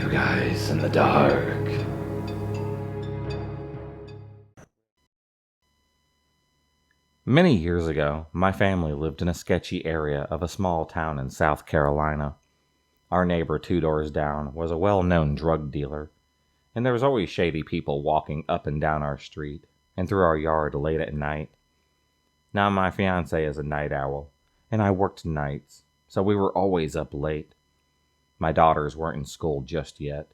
Two guys in the dark. Many years ago, my family lived in a sketchy area of a small town in South Carolina. Our neighbor 2 doors down was a well-known drug dealer, and there was always shady people walking up and down our street and through our yard late at night. Now my fiancé is a night owl, and I worked nights, so we were always up late. My daughters weren't in school just yet,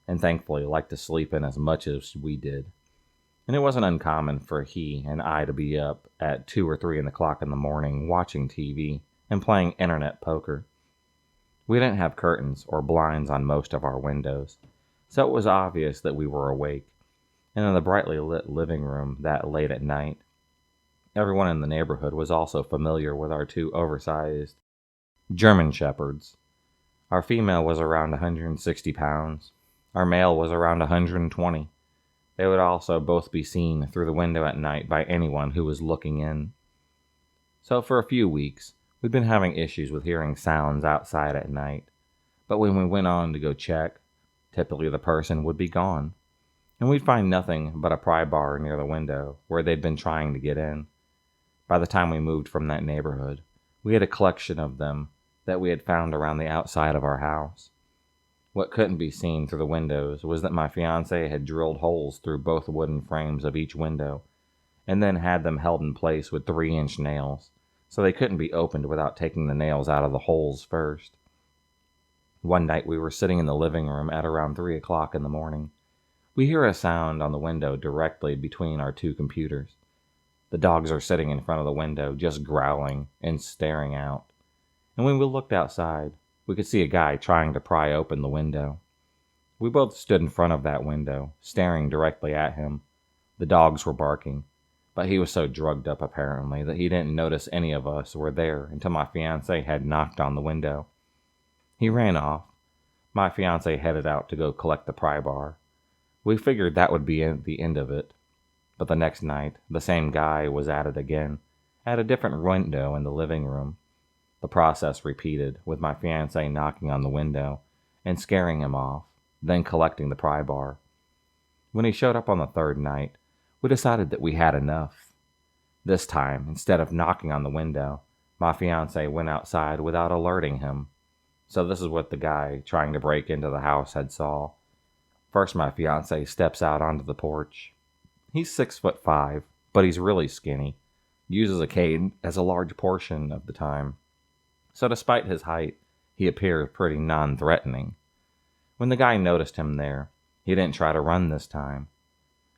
and thankfully liked to sleep in as much as we did. And it wasn't uncommon for he and I to be up at 2 or 3 o'clock in the morning watching TV and playing internet poker. We didn't have curtains or blinds on most of our windows, so it was obvious that we were awake, and in the brightly lit living room that late at night. Everyone in the neighborhood was also familiar with our 2 oversized German Shepherds. Our female was around 160 pounds. Our male was around 120. They would also both be seen through the window at night by anyone who was looking in. So for a few weeks, we'd been having issues with hearing sounds outside at night. But when we went on to go check, typically the person would be gone, and we'd find nothing but a pry bar near the window where they'd been trying to get in. By the time we moved from that neighborhood, we had a collection of them that we had found around the outside of our house. What couldn't be seen through the windows was that my fiancé had drilled holes through both wooden frames of each window, and then had them held in place with 3-inch nails, so they couldn't be opened without taking the nails out of the holes first. One night we were sitting in the living room at around 3 o'clock in the morning. We hear a sound on the window directly between our 2 computers. The dogs are sitting in front of the window, just growling and staring out. And when we looked outside, we could see a guy trying to pry open the window. We both stood in front of that window, staring directly at him. The dogs were barking, but he was so drugged up apparently that he didn't notice any of us were there until my fiancé had knocked on the window. He ran off. My fiancé headed out to go collect the pry bar. We figured that would be the end of it. But the next night, the same guy was at it again, at a different window in the living room. The process repeated, with my fiancé knocking on the window and scaring him off, then collecting the pry bar. When he showed up on the 3rd night, we decided that we had enough. This time, instead of knocking on the window, my fiancé went outside without alerting him. So this is what the guy trying to break into the house had saw. First, my fiancé steps out onto the porch. He's 6'5", but he's really skinny. Uses a cane as a large portion of the time. So despite his height, he appeared pretty non-threatening. When the guy noticed him there, he didn't try to run this time.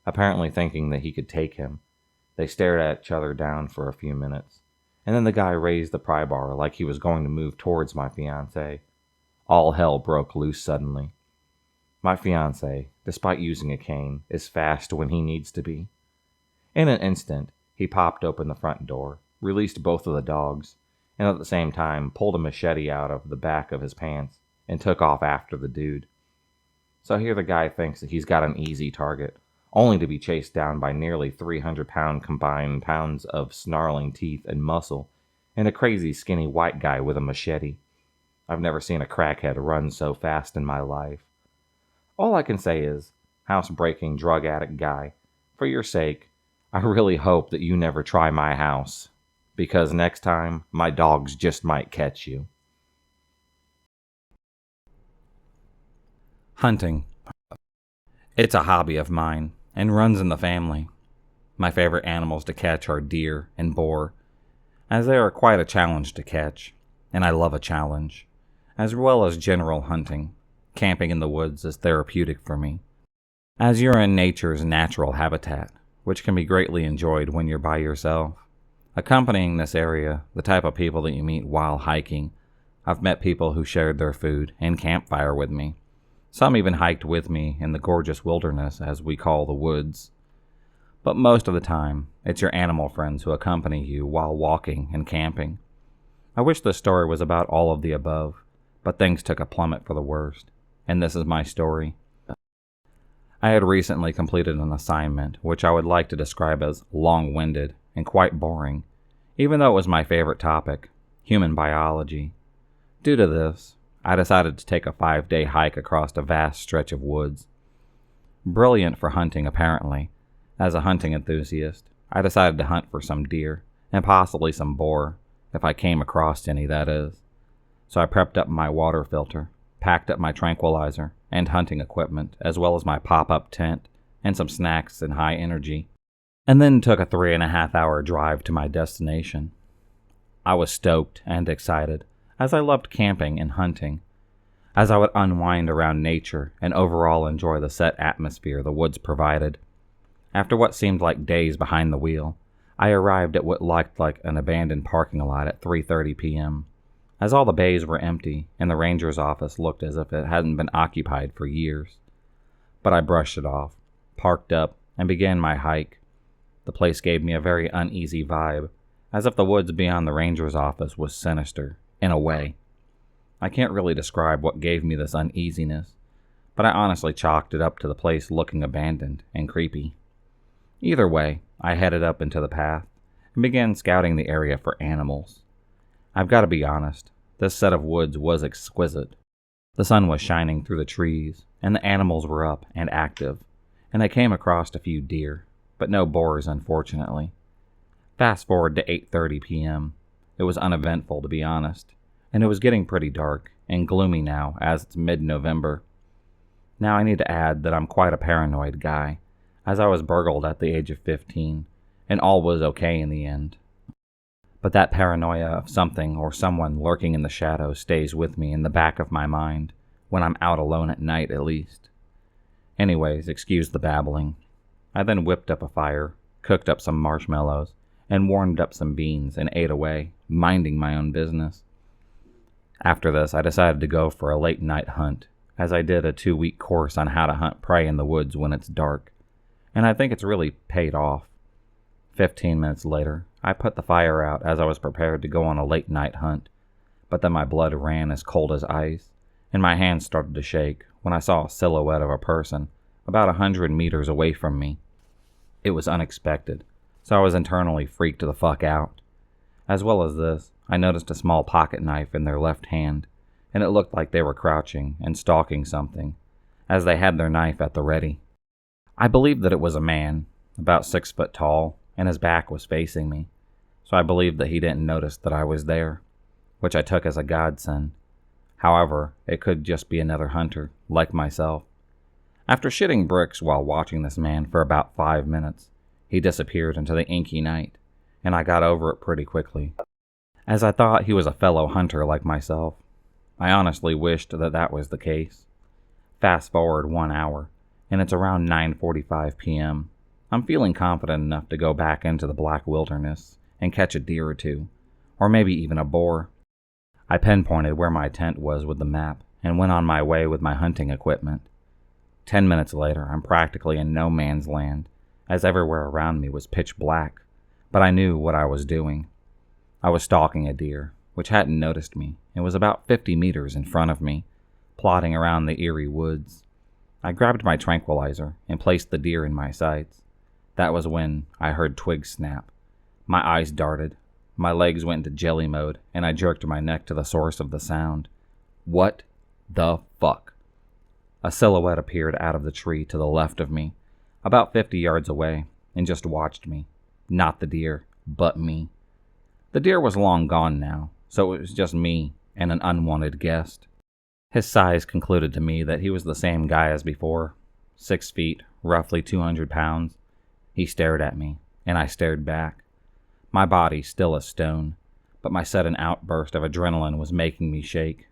Apparently thinking that he could take him, they stared at each other down for a few minutes, and then the guy raised the pry bar like he was going to move towards my fiancé. All hell broke loose suddenly. My fiancé, despite using a cane, is fast when he needs to be. In an instant, he popped open the front door, released both of the dogs, and at the same time pulled a machete out of the back of his pants and took off after the dude. So here the guy thinks that he's got an easy target, only to be chased down by nearly 300-pound combined pounds of snarling teeth and muscle, and a crazy skinny white guy with a machete. I've never seen a crackhead run so fast in my life. All I can say is, house-breaking drug addict guy, for your sake, I really hope that you never try my house, because next time, my dogs just might catch you. Hunting. It's a hobby of mine, and runs in the family. My favorite animals to catch are deer and boar, as they are quite a challenge to catch, and I love a challenge, as well as general hunting. Camping in the woods is therapeutic for me, as you're in nature's natural habitat, which can be greatly enjoyed when you're by yourself. Accompanying this area, the type of people that you meet while hiking, I've met people who shared their food and campfire with me. Some even hiked with me in the gorgeous wilderness, as we call the woods. But most of the time, it's your animal friends who accompany you while walking and camping. I wish this story was about all of the above, but things took a plummet for the worst, and this is my story. I had recently completed an assignment which I would like to describe as long-winded and quite boring, even though it was my favorite topic, human biology. Due to this, I decided to take a 5-day hike across a vast stretch of woods. Brilliant for hunting, apparently. As a hunting enthusiast, I decided to hunt for some deer, and possibly some boar, if I came across any, that is. So I prepped up my water filter, packed up my tranquilizer and hunting equipment, as well as my pop-up tent and some snacks and high energy, and then took a 3.5-hour drive to my destination. I was stoked and excited, as I loved camping and hunting, as I would unwind around nature and overall enjoy the set atmosphere the woods provided. After what seemed like days behind the wheel, I arrived at what looked like an abandoned parking lot at 3:30 p.m., as all the bays were empty and the ranger's office looked as if it hadn't been occupied for years. But I brushed it off, parked up, and began my hike. The place gave me a very uneasy vibe, as if the woods beyond the ranger's office was sinister, in a way. I can't really describe what gave me this uneasiness, but I honestly chalked it up to the place looking abandoned and creepy. Either way, I headed up into the path and began scouting the area for animals. I've got to be honest, this set of woods was exquisite. The sun was shining through the trees, and the animals were up and active, and I came across a few deer, but no boars, unfortunately. Fast forward to 8:30 p.m. It was uneventful, to be honest, and it was getting pretty dark and gloomy now as it's mid-November. Now I need to add that I'm quite a paranoid guy, as I was burgled at the age of 15, and all was okay in the end. But that paranoia of something or someone lurking in the shadows stays with me in the back of my mind, when I'm out alone at night at least. Anyways, excuse the babbling. I then whipped up a fire, cooked up some marshmallows, and warmed up some beans and ate away, minding my own business. After this, I decided to go for a late night hunt, as I did a 2-week course on how to hunt prey in the woods when it's dark, and I think it's really paid off. 15 minutes later, I put the fire out as I was prepared to go on a late night hunt, but then my blood ran as cold as ice, and my hands started to shake when I saw a silhouette of a person about 100 meters away from me. It was unexpected, so I was internally freaked the fuck out. As well as this, I noticed a small pocket knife in their left hand, and it looked like they were crouching and stalking something, as they had their knife at the ready. I believed that it was a man, about 6 foot tall, and his back was facing me, so I believed that he didn't notice that I was there, which I took as a godsend. However, it could just be another hunter, like myself. After shitting bricks while watching this man for about 5 minutes, he disappeared into the inky night, and I got over it pretty quickly, as I thought he was a fellow hunter like myself. I honestly wished that that was the case. Fast forward 1 hour, and it's around 9:45 p.m. I'm feeling confident enough to go back into the black wilderness and catch a deer or two, or maybe even a boar. I pinpointed where my tent was with the map and went on my way with my hunting equipment. 10 minutes later, I'm practically in no man's land, as everywhere around me was pitch black, but I knew what I was doing. I was stalking a deer, which hadn't noticed me, and was about 50 meters in front of me, plodding around the eerie woods. I grabbed my tranquilizer and placed the deer in my sights. That was when I heard twigs snap. My eyes darted, my legs went into jelly mode, and I jerked my neck to the source of the sound. What the fuck? A silhouette appeared out of the tree to the left of me, about 50 yards away, and just watched me. Not the deer, but me. The deer was long gone now, so it was just me and an unwanted guest. His size concluded to me that he was the same guy as before, 6 feet, roughly 200 pounds. He stared at me, and I stared back. My body still a stone, but my sudden outburst of adrenaline was making me shake.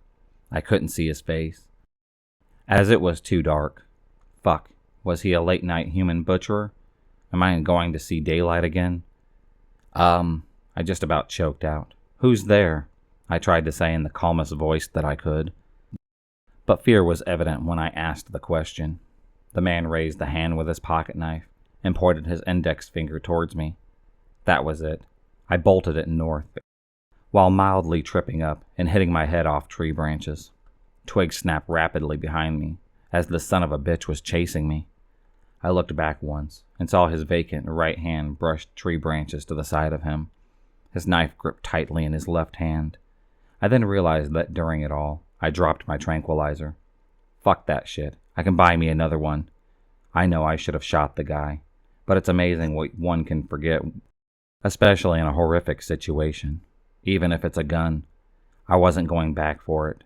I couldn't see his face, as it was too dark. Fuck, was he a late-night human butcherer? Am I going to see daylight again? I just about choked out. Who's there? I tried to say in the calmest voice that I could. But fear was evident when I asked the question. The man raised the hand with his pocket knife and pointed his index finger towards me. That was it. I bolted it north, while mildly tripping up and hitting my head off tree branches. Twigs snapped rapidly behind me, as the son of a bitch was chasing me. I looked back once and saw his vacant right hand brush tree branches to the side of him, his knife gripped tightly in his left hand. I then realized that during it all, I dropped my tranquilizer. Fuck that shit. I can buy me another one. I know I should have shot the guy, but it's amazing what one can forget, especially in a horrific situation, even if it's a gun. I wasn't going back for it.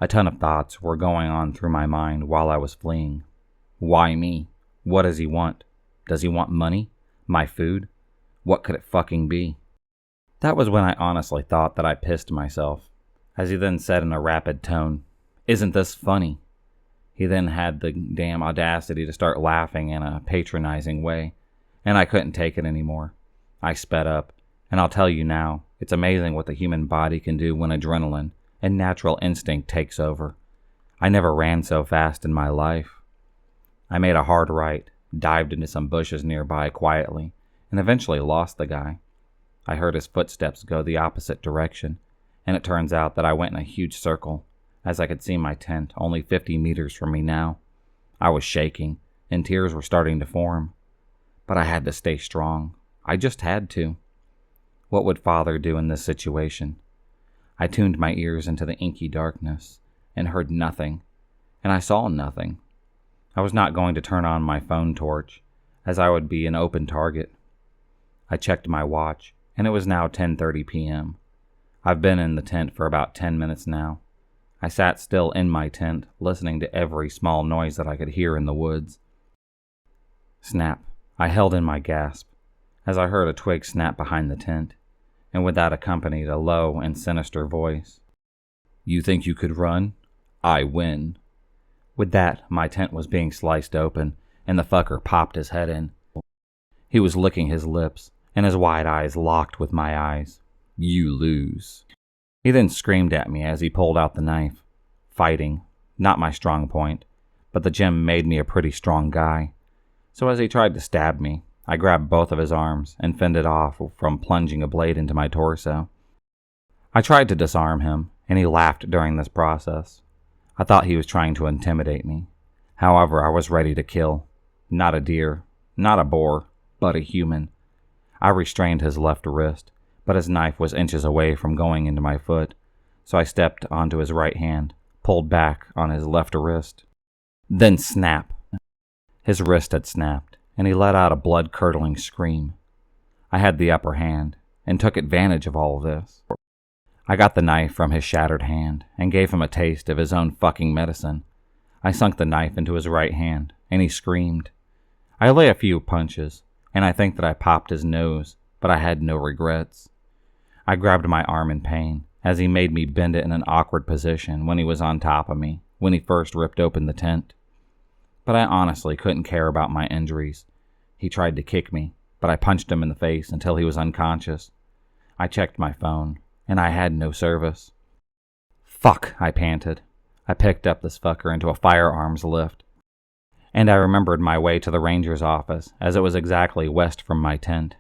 A ton of thoughts were going on through my mind while I was fleeing. Why me? What does he want? Does he want money? My food? What could it fucking be? That was when I honestly thought that I pissed myself, as he then said in a rapid tone, "Isn't this funny?" He then had the damn audacity to start laughing in a patronizing way, and I couldn't take it anymore. I sped up, and I'll tell you now, it's amazing what the human body can do when adrenaline and natural instinct takes over. I never ran so fast in my life. I made a hard right, dived into some bushes nearby quietly, and eventually lost the guy. I heard his footsteps go the opposite direction, and it turns out that I went in a huge circle, as I could see my tent only 50 meters from me now. I was shaking, and tears were starting to form. But I had to stay strong. I just had to. What would Father do in this situation? I tuned my ears into the inky darkness, and heard nothing, and I saw nothing. I was not going to turn on my phone torch, as I would be an open target. I checked my watch, and it was now 10:30 p.m. I've been in the tent for about 10 minutes now. I sat still in my tent, listening to every small noise that I could hear in the woods. Snap. I held in my gasp, as I heard a twig snap behind the tent, and with that accompanied a low and sinister voice. "You think you could run? I win." With that, my tent was being sliced open, and the fucker popped his head in. He was licking his lips, and his wide eyes locked with my eyes. "You lose." He then screamed at me as he pulled out the knife. Fighting, not my strong point, but the gym made me a pretty strong guy. So as he tried to stab me, I grabbed both of his arms and fended off from plunging a blade into my torso. I tried to disarm him, and he laughed during this process. I thought he was trying to intimidate me. However, I was ready to kill. Not a deer, not a boar, but a human. I restrained his left wrist, but his knife was inches away from going into my foot, so I stepped onto his right hand, pulled back on his left wrist. Then snap! His wrist had snapped, and he let out a blood-curdling scream. I had the upper hand, and took advantage of all of this. I got the knife from his shattered hand, and gave him a taste of his own fucking medicine. I sunk the knife into his right hand, and he screamed. I lay a few punches, and I think that I popped his nose, but I had no regrets. I grabbed my arm in pain, as he made me bend it in an awkward position when he was on top of me, when he first ripped open the tent. But I honestly couldn't care about my injuries. He tried to kick me, but I punched him in the face until he was unconscious. I checked my phone, and I had no service. "Fuck," I panted. I picked up this fucker into a firearms lift, and I remembered my way to the ranger's office, as it was exactly west from my tent.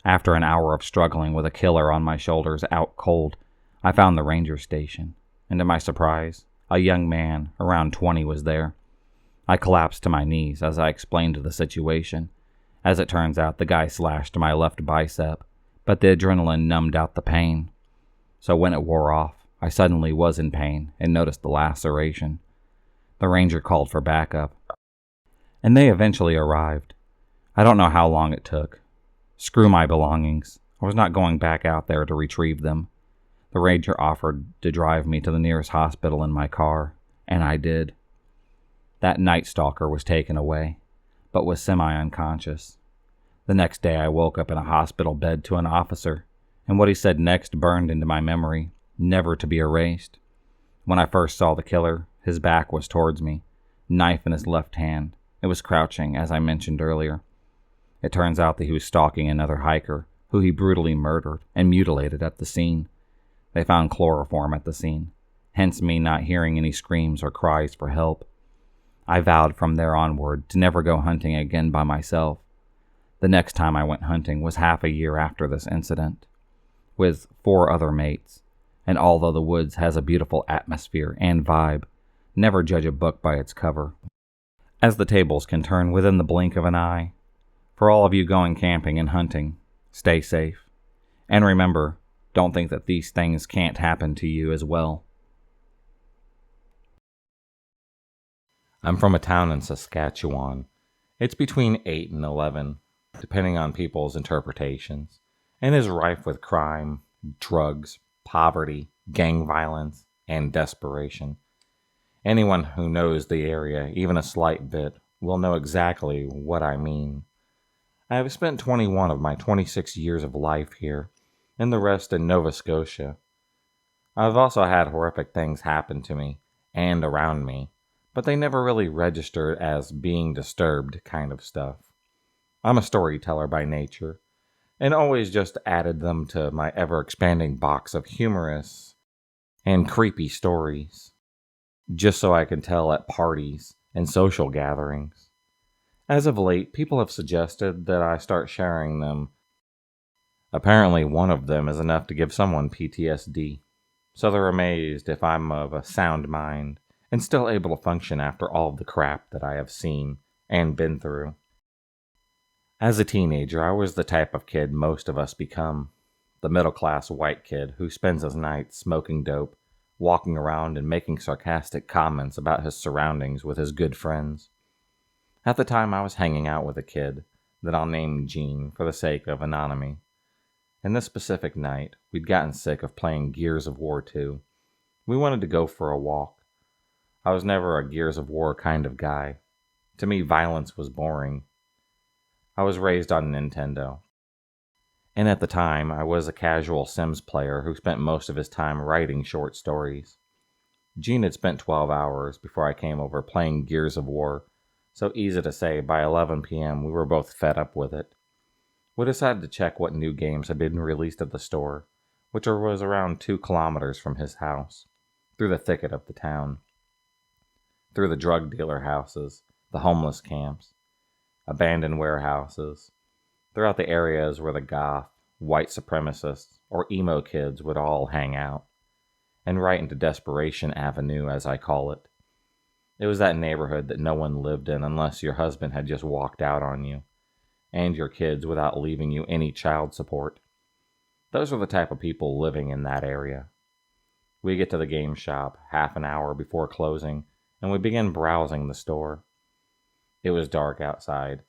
After an hour of struggling with a killer on my shoulders out cold, I found the ranger station, and to my surprise, a young man around 20 was there. I collapsed to my knees as I explained the situation. As it turns out, the guy slashed my left bicep, but the adrenaline numbed out the pain. So when it wore off, I suddenly was in pain and noticed the laceration. The ranger called for backup, and they eventually arrived. I don't know how long it took. Screw my belongings. I was not going back out there to retrieve them. The ranger offered to drive me to the nearest hospital in my car, and I did. That night stalker was taken away, but was semi-unconscious. The next day I woke up in a hospital bed to an officer, and what he said next burned into my memory, never to be erased. When I first saw the killer, his back was towards me, knife in his left hand. It was crouching, as I mentioned earlier. It turns out that he was stalking another hiker, who he brutally murdered and mutilated at the scene. They found chloroform at the scene, hence me not hearing any screams or cries for help. I vowed from there onward to never go hunting again by myself. The next time I went hunting was half a year after this incident, with 4 other mates, and although the woods has a beautiful atmosphere and vibe, never judge a book by its cover, as the tables can turn within the blink of an eye. For all of you going camping and hunting, stay safe. And remember, don't think that these things can't happen to you as well. I'm from a town in Saskatchewan. It's between 8 and 11, depending on people's interpretations, and is rife with crime, drugs, poverty, gang violence, and desperation. Anyone who knows the area, even a slight bit, will know exactly what I mean. I have spent 21 of my 26 years of life here, and the rest in Nova Scotia. I've also had horrific things happen to me and around me, but they never really registered as being disturbed kind of stuff. I'm a storyteller by nature, and always just added them to my ever expanding box of humorous and creepy stories, just so I can tell at parties and social gatherings. As of late, people have suggested that I start sharing them. Apparently, one of them is enough to give someone PTSD, so they're amazed if I'm of a sound mind and still able to function after all of the crap that I have seen and been through. As a teenager, I was the type of kid most of us become. The middle class white kid who spends his nights smoking dope, walking around and making sarcastic comments about his surroundings with his good friends. At the time, I was hanging out with a kid that I'll name Gene for the sake of anonymity. And this specific night, we'd gotten sick of playing Gears of War 2. We wanted to go for a walk. I was never a Gears of War kind of guy. To me, violence was boring. I was raised on Nintendo. And at the time, I was a casual Sims player who spent most of his time writing short stories. Gene had spent 12 hours before I came over playing Gears of War, so easy to say by 11 p.m. we were both fed up with it. We decided to check what new games had been released at the store, which was around 2 kilometers from his house, through the thicket of the town, through the drug dealer houses, the homeless camps, abandoned warehouses, throughout the areas where the goth, white supremacists, or emo kids would all hang out, and right into Desperation Avenue, as I call it. It was that neighborhood that no one lived in unless your husband had just walked out on you, and your kids without leaving you any child support. Those were the type of people living in that area. We get to the game shop half an hour before closing, and we begin browsing the store. It was dark outside,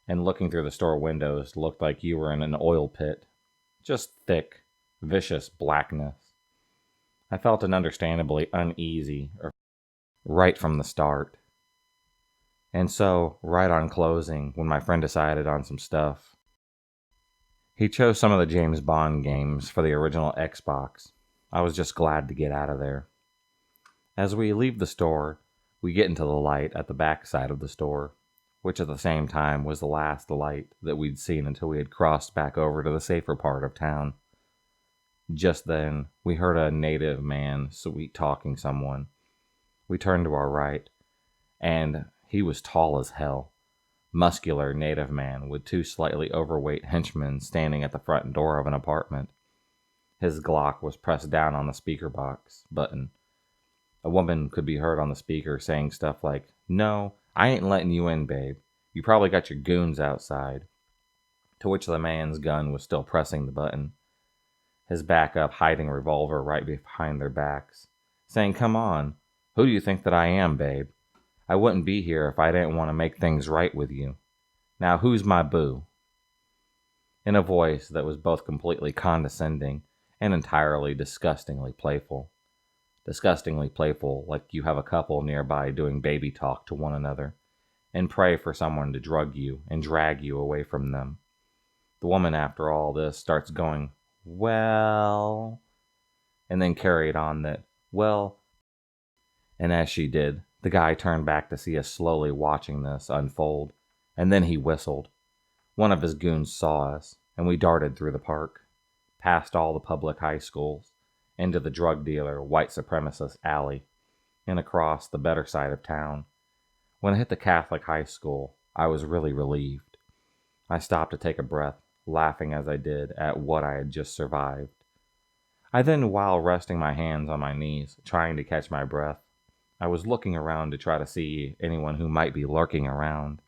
and looking through the store windows looked like you were in an oil pit. Just thick, vicious blackness. I felt an understandably uneasy right from the start. And so, right on closing, when my friend decided on some stuff, he chose some of the James Bond games for the original Xbox. I was just glad to get out of there. As we leave the store, we get into the light at the back side of the store, which at the same time was the last light that we'd seen until we had crossed back over to the safer part of town. Just then, we heard a native man sweet-talking someone. We turned to our right, and he was tall as hell. Muscular native man with 2 slightly overweight henchmen standing at the front door of an apartment. His Glock was pressed down on the speaker box button. A woman could be heard on the speaker saying stuff like, "No, I ain't letting you in, babe. You probably got your goons outside." To which the man's gun was still pressing the button. His backup hiding a revolver right behind their backs, saying, "Come on, who do you think that I am, babe? I wouldn't be here if I didn't want to make things right with you. Now who's my boo?" In a voice that was both completely condescending and entirely disgustingly playful. Disgustingly playful, like you have a couple nearby doing baby talk to one another, and pray for someone to drug you and drag you away from them. The woman, after all this, starts going, "Well," and then carried on that, "Well," and as she did, the guy turned back to see us slowly watching this unfold, and then he whistled. One of his goons saw us, and we darted through the park, past all the public high schools, into the drug dealer, white supremacist alley, and across the better side of town. When I hit the Catholic high school, I was really relieved. I stopped to take a breath, laughing as I did at what I had just survived. I then, while resting my hands on my knees, trying to catch my breath, I was looking around to try to see anyone who might be lurking around.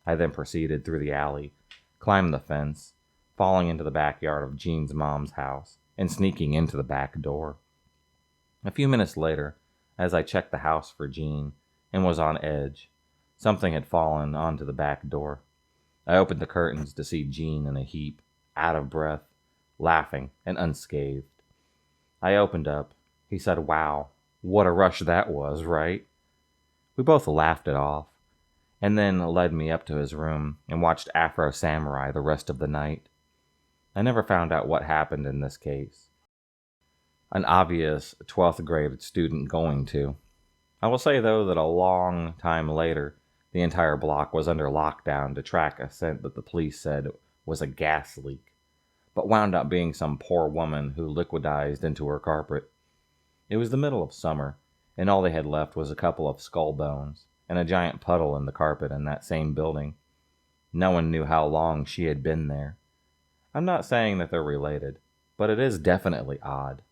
I then proceeded through the alley, climbed the fence, falling into the backyard of Jean's mom's house, and sneaking into the back door. A few minutes later, as I checked the house for Jean, and was on edge. Something had fallen onto the back door. I opened the curtains to see Jean in a heap, out of breath, laughing and unscathed. I opened up. He said, "Wow, what a rush that was, right?" We both laughed it off, and then led me up to his room and watched Afro Samurai the rest of the night. I never found out what happened in this case. An obvious 12th grade student going to. I will say, though, that a long time later, the entire block was under lockdown to track a scent that the police said was a gas leak, but wound up being some poor woman who liquidized into her carpet. It was the middle of summer, and all they had left was a couple of skull bones and a giant puddle in the carpet in that same building. No one knew how long she had been there. I'm not saying that they're related, but it is definitely odd.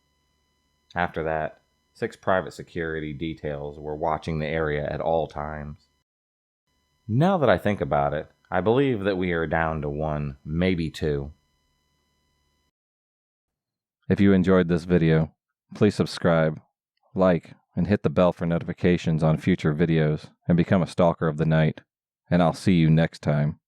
After that, 6 private security details were watching the area at all times. Now that I think about it, I believe that we are down to 1, maybe 2. If you enjoyed this video, please subscribe, like, and hit the bell for notifications on future videos, and become a stalker of the night. And I'll see you next time.